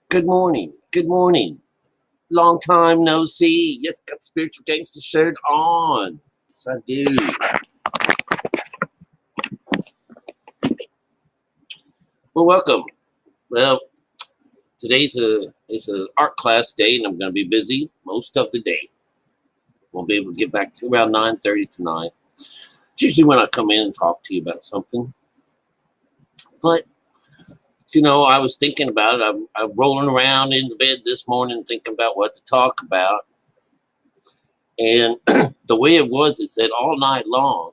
Good morning. Good morning. Long time no see. Yes, got the spiritual gangster shirt on. Yes, I do. Well, welcome. Well, today's a art class day, and I'm going to be busy most of the day. Won't be able to get back to around 9:30 tonight. It's usually when I come in and talk to you about something. But I was thinking about it. I'm rolling around in the bed this morning thinking about what to talk about. And the way it was is that all night long,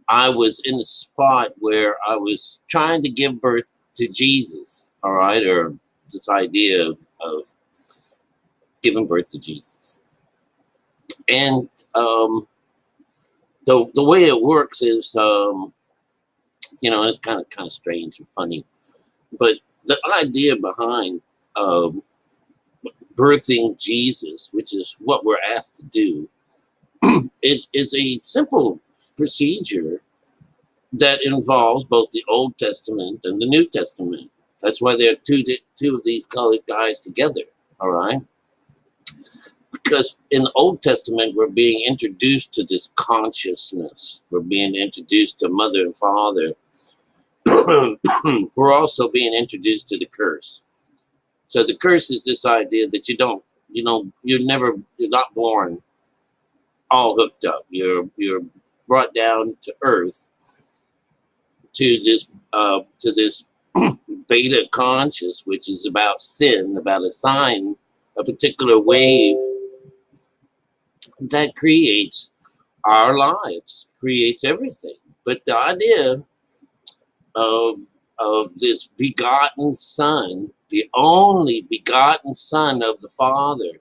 I was in the spot where I was trying to give birth to Jesus, all right, or this idea of giving birth to Jesus. And the way it works is, it's kind of strange and funny, but the idea behind um, birthing Jesus, which is what we're asked to do, is a simple procedure that involves both the Old Testament and the New Testament. That's why there are two of these colored guys together, all right? Because in the Old Testament, we're being introduced to this consciousness. We're being introduced to mother and father. We're also being introduced to the curse. So the curse is this idea that you're not born all hooked up. You're brought down to earth to this beta conscious, which is about sin, about a sign, a particular wave that creates our lives, creates everything. But the idea of this begotten son, the only begotten son of the Father,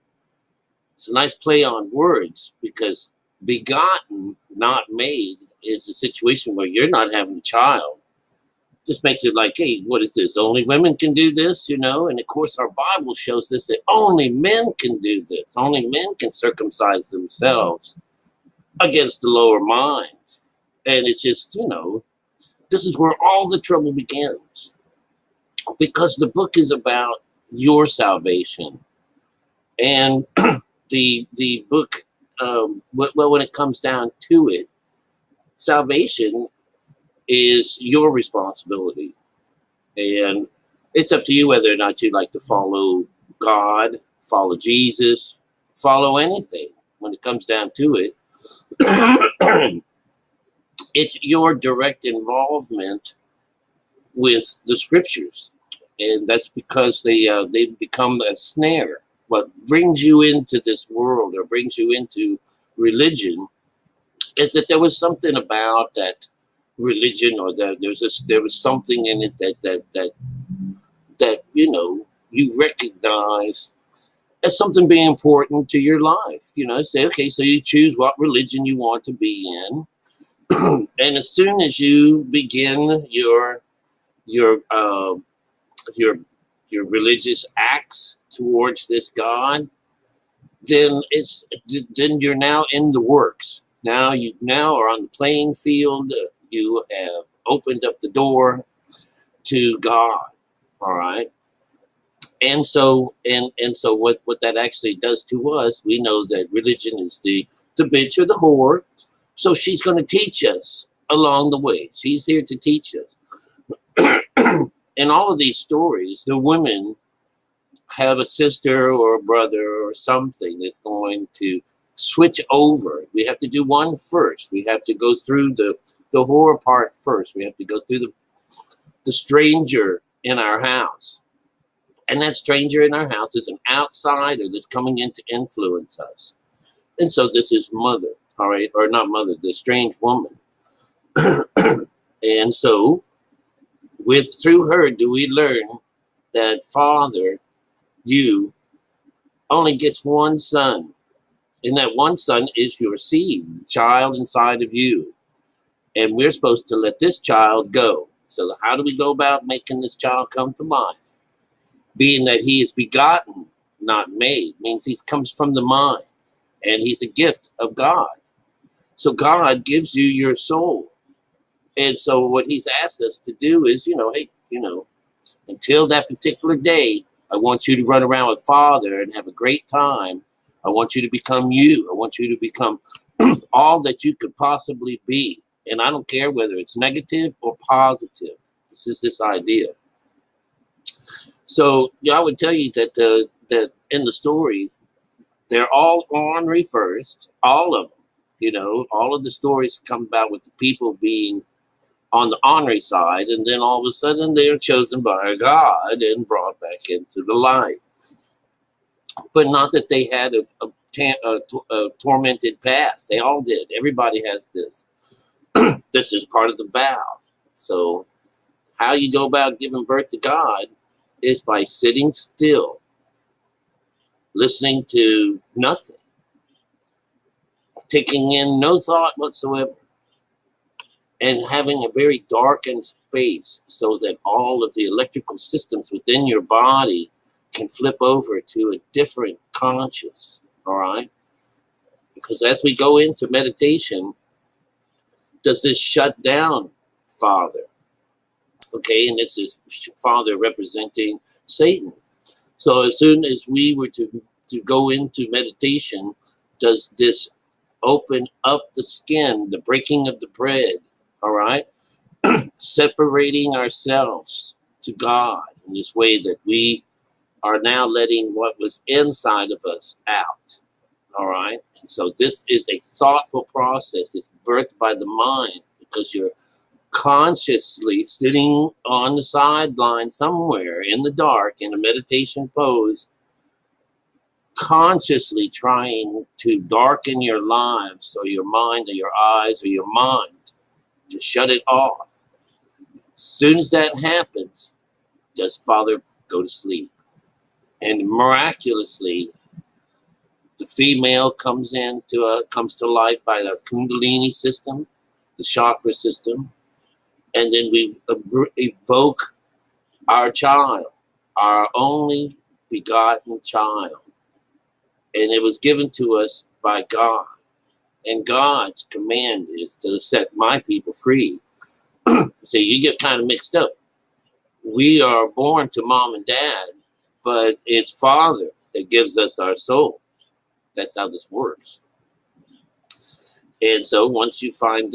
it's a nice play on words because begotten, not made, is a situation where you're not having a child. Just makes it like, hey, what is this? Only women can do this, And of course, our Bible shows us that only men can do this. Only men can circumcise themselves against the lower mind. And it's just, this is where all the trouble begins because the book is about your salvation. And the book, well, when it comes down to it, salvation is your responsibility. And it's up to you whether or not you like to follow God, follow Jesus, follow anything. When it comes down to it, it's your direct involvement with the scriptures, and that's because they become a snare. What brings you into this world or brings you into religion is that there was something about that religion, or that there was something in it that you recognize as something being important to your life. Say, okay, so you choose what religion you want to be in, and as soon as you begin your uh, your your religious acts towards this God, then you're now in the works. Now are on the playing field. You have opened up the door to God. All right. And so what that actually does to us, we know that religion is the bitch or the whore. So she's going to teach us along the way. She's here to teach us. In all of these stories, the women have a sister or a brother or something that's going to switch over. We have to do one first. We have to go through the horror part first. We have to go through the stranger in our house. And that stranger in our house is an outsider that's coming in to influence us. And so this is mother, all right, or not mother, the strange woman. And so through her do we learn that Father, you only gets one son. And that one son is your seed, the child inside of you. And we're supposed to let this child go. So how do we go about making this child come to life? Being that he is begotten, not made, means he comes from the mind. And he's a gift of God. So God gives you your soul. And so what he's asked us to do is, hey, Until that particular day, I want you to run around with Father and have a great time. I want you to become you. I want you to become all that you could possibly be. And I don't care whether it's negative or positive. This is this idea. So yeah, I would tell you that that in the stories, they're all ornery first, all of them. You know, all of the stories come about with the people being on the ornery side, and then all of a sudden they're chosen by God and brought back into the light. But not that they had a tormented past. They all did. Everybody has this. This is part of the vow. So how you go about giving birth to God is by sitting still, listening to nothing, taking in no thought whatsoever, and having a very darkened space so that all of the electrical systems within your body can flip over to a different conscious, all right? Because as we go into meditation, does this shut down Father? Okay, and this is Father representing Satan. So as soon as we were to go into meditation, does this open up the skin, the breaking of the bread, all right? Separating ourselves to God in this way that we are now letting what was inside of us out, all right? And so this is a thoughtful process. It's birthed by the mind because you're consciously sitting on the sideline somewhere in the dark in a meditation pose, consciously trying to darken your lives or your mind or your eyes or your mind to shut it off. As soon as that happens, does Father go to sleep. And miraculously, the female comes to life by the Kundalini system, the chakra system, and then we evoke our child, our only begotten child. And it was given to us by God. And God's command is to set my people free. So you get kind of mixed up. We are born to mom and dad, but it's Father that gives us our soul. That's how this works. And so once you find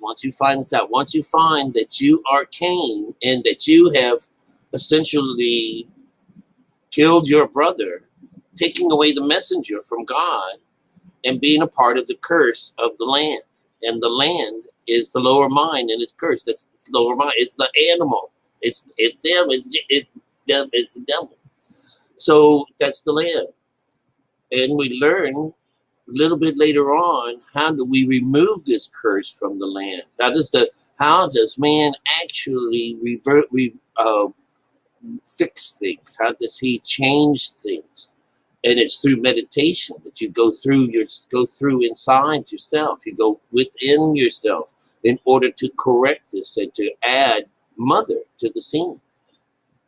once you find that you are Cain and that you have essentially killed your brother, taking away the messenger from God and being a part of the curse of the land. And the land is the lower mind and it's cursed. It's lower mind. It's the animal. It's them. It's them. It's the devil. So that's the land. And we learn a little bit later on, how do we remove this curse from the land? How does man actually fix things? How does he change things? And it's through meditation that you go through inside yourself. You go within yourself in order to correct this and to add mother to the scene.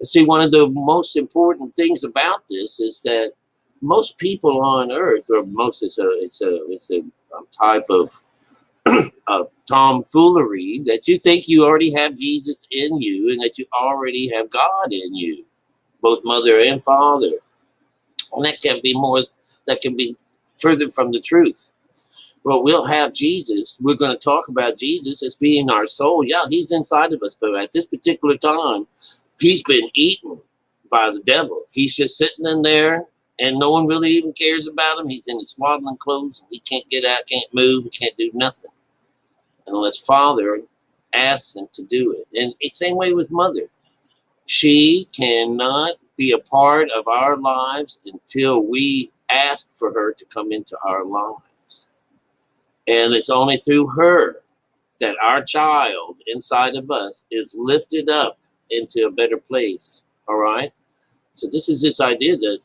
And see, one of the most important things about this is that most people on Earth, or most, it's a type of tomfoolery that you think you already have Jesus in you and that you already have God in you, both mother and father. And that can be further from the truth. Well, we'll have Jesus. We're going to talk about Jesus as being our soul. Yeah, he's inside of us. But at this particular time, he's been eaten by the devil. He's just sitting in there and no one really even cares about him. He's in his swaddling clothes. He can't get out, can't move, he can't do nothing unless Father asks him to do it. And it's the same way with Mother. She cannot be a part of our lives until we ask for her to come into our lives. And it's only through her that our child inside of us is lifted up into a better place. All right? So this is this idea that,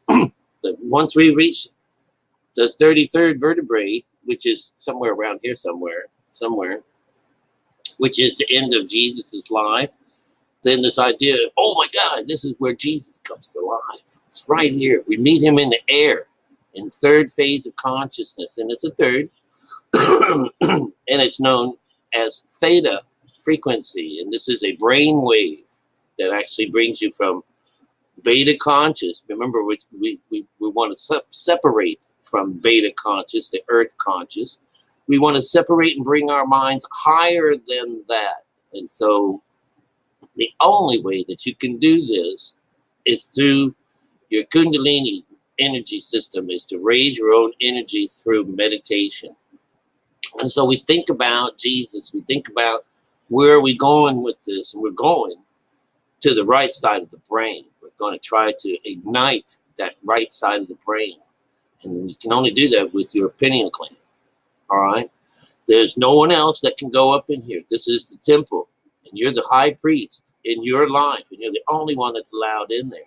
that once we reach the 33rd vertebrae, which is somewhere around here somewhere, which is the end of Jesus's life, then this idea, oh my God, this is where Jesus comes to life. It's right here. We meet him in the air, in third phase of consciousness. And it's a third, and it's known as theta frequency. And this is a brain wave that actually brings you from beta conscious. Remember, we want to separate from beta conscious, the earth conscious. We want to separate and bring our minds higher than that. And so the only way that you can do this is through your Kundalini energy system, is to raise your own energy through meditation. And so we think about Jesus, we think about where are we going with this, and we're going to the right side of the brain. We're going to try to ignite that right side of the brain. And you can only do that with your pineal gland. All right? There's no one else that can go up in here. This is the temple. And you're the high priest in your life. And you're the only one that's allowed in there.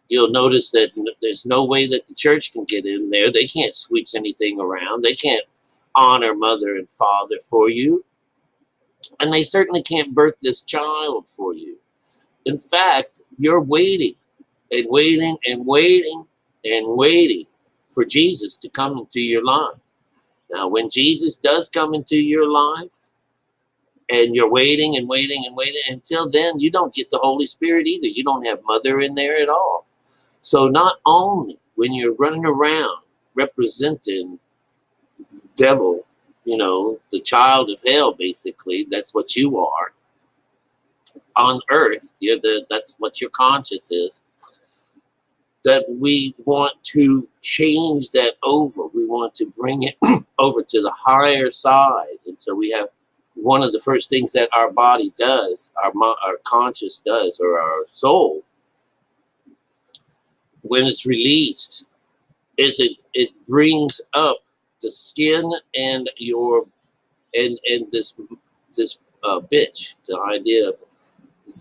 You'll notice that there's no way that the church can get in there. They can't switch anything around. They can't honor mother and father for you. And they certainly can't birth this child for you. In fact, you're waiting and waiting and waiting and waiting for Jesus to come into your life. Now, when Jesus does come into your life, and you're waiting and waiting and waiting, until then, you don't get the Holy Spirit either. You don't have mother in there at all. So not only when you're running around representing devil, the child of hell, basically, that's what you are on earth. That's what your conscious is. That we want to change that over. We want to bring it over to the higher side. And so we have one of the first things that our body does, our conscious does, or our soul, when it's released, is it brings up the skin and this bitch, the idea of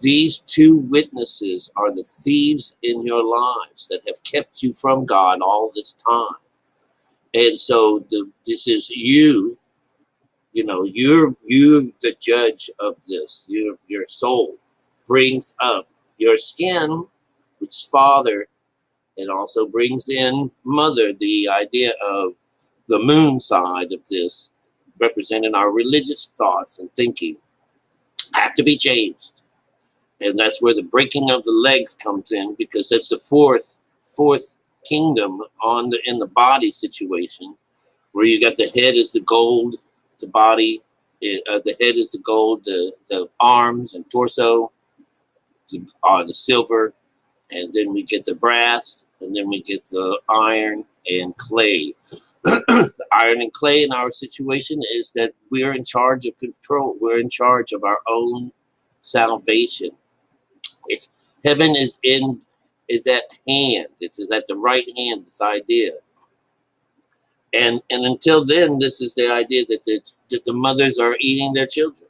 these two witnesses are the thieves in your lives that have kept you from God all this time. And so this is you, you're the judge of this. Your soul brings up your skin, which is father, and also brings in mother, the idea of the moon side of this, representing our religious thoughts and thinking, have to be changed. And that's where the breaking of the legs comes in, because that's the fourth kingdom in the body situation, where you got the head is the gold, the body, the head is the gold, the arms and torso are the silver, and then we get the brass, and then we get the iron and clay. The iron and clay in our situation is that we're in charge of control. We're in charge of our own salvation. Heaven is at hand. It's at the right hand, this idea. And until then, this is the idea that the mothers are eating their children.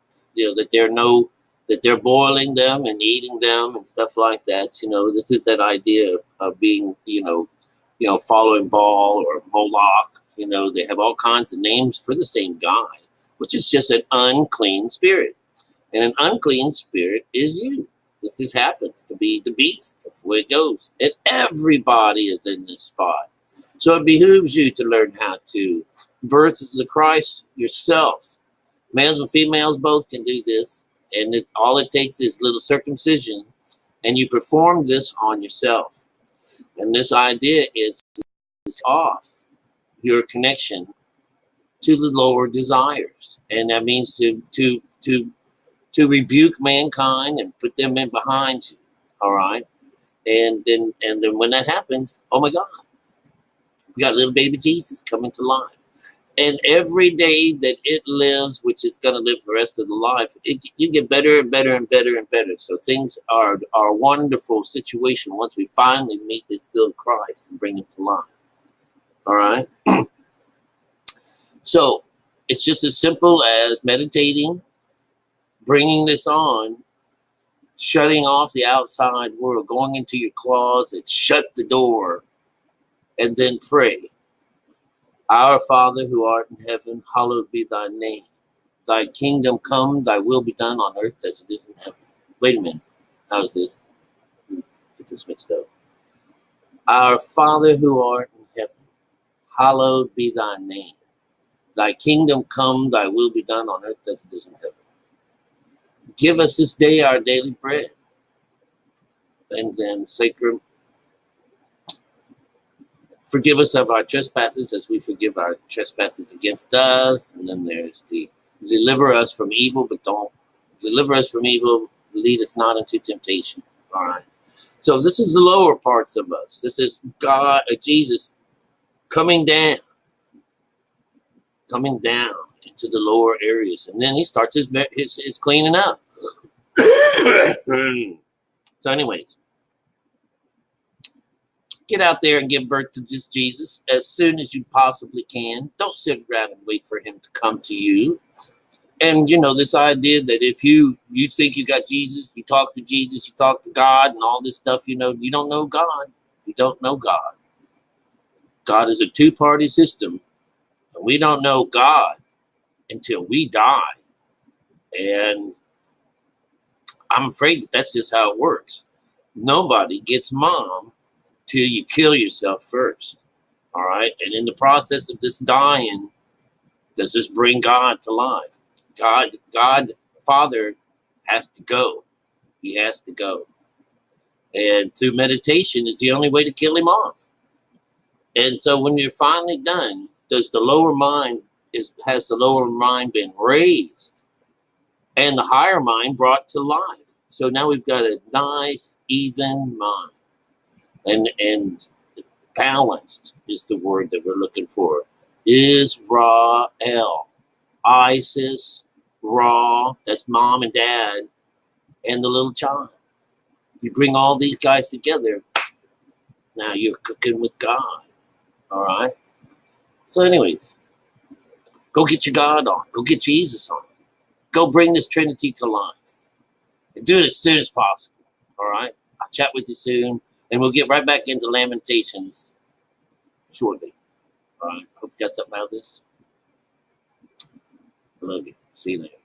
That they're boiling them and eating them and stuff like that. This is that idea of being, following Baal or Moloch. They have all kinds of names for the same guy, which is just an unclean spirit. And an unclean spirit is you. This happens to be the beast. That's the way it goes. And everybody is in this spot. So it behooves you to learn how to birth the Christ yourself. Males and females both can do this. And all it takes is little circumcision. And you perform this on yourself. And this idea is off your connection to the lower desires. And that means to rebuke mankind and put them in behind you. All right. And then when that happens, oh my God, we got little baby Jesus coming to life. And every day that it lives, which it's going to live for the rest of the life, you get better and better and better and better. So things are a wonderful situation once we finally meet this little Christ and bring him to life. All right. So it's just as simple as meditating, bringing this on, shutting off the outside world, going into your closet, shut the door, and then pray. Our Father who art in heaven, hallowed be thy name. Thy kingdom come, thy will be done on earth as it is in heaven. Wait a minute. How's this? Get this mixed up. Our Father who art in heaven, hallowed be thy name. Thy kingdom come, thy will be done on earth as it is in heaven. Give us this day our daily bread. And then sacred, forgive us of our trespasses as we forgive our trespasses against us. And then there's the deliver us from evil, but don't deliver us from evil. Lead us not into temptation. All right. So this is the lower parts of us. This is God, Jesus coming down into the lower areas. And then he starts his cleaning up. So anyways, get out there and give birth to this Jesus as soon as you possibly can. Don't sit around and wait for him to come to you. And, you know, this idea that if you think you got Jesus, you talk to Jesus, you talk to God and all this stuff, you know, you don't know God. You don't know God. God is a two-party system. And we don't know God until we die. And I'm afraid that that's just how it works. Nobody gets mom till you kill yourself first. All right. And in the process of this dying, does this bring God to life? God, Father has to go. He has to go. And through meditation is the only way to kill him off. And so when you're finally done, has the lower mind been raised and the higher mind brought to life? So now we've got a nice, even mind. And balanced is the word that we're looking for. Israel, Isis, Ra, that's mom and dad, and the little child. You bring all these guys together, now you're cooking with God. All right? So anyways, go get your God on. Go get Jesus on. Go bring this Trinity to life. And do it as soon as possible. All right? I'll chat with you soon. And we'll get right back into Lamentations shortly. All right? Hope you got something out of this. I love you. See you later.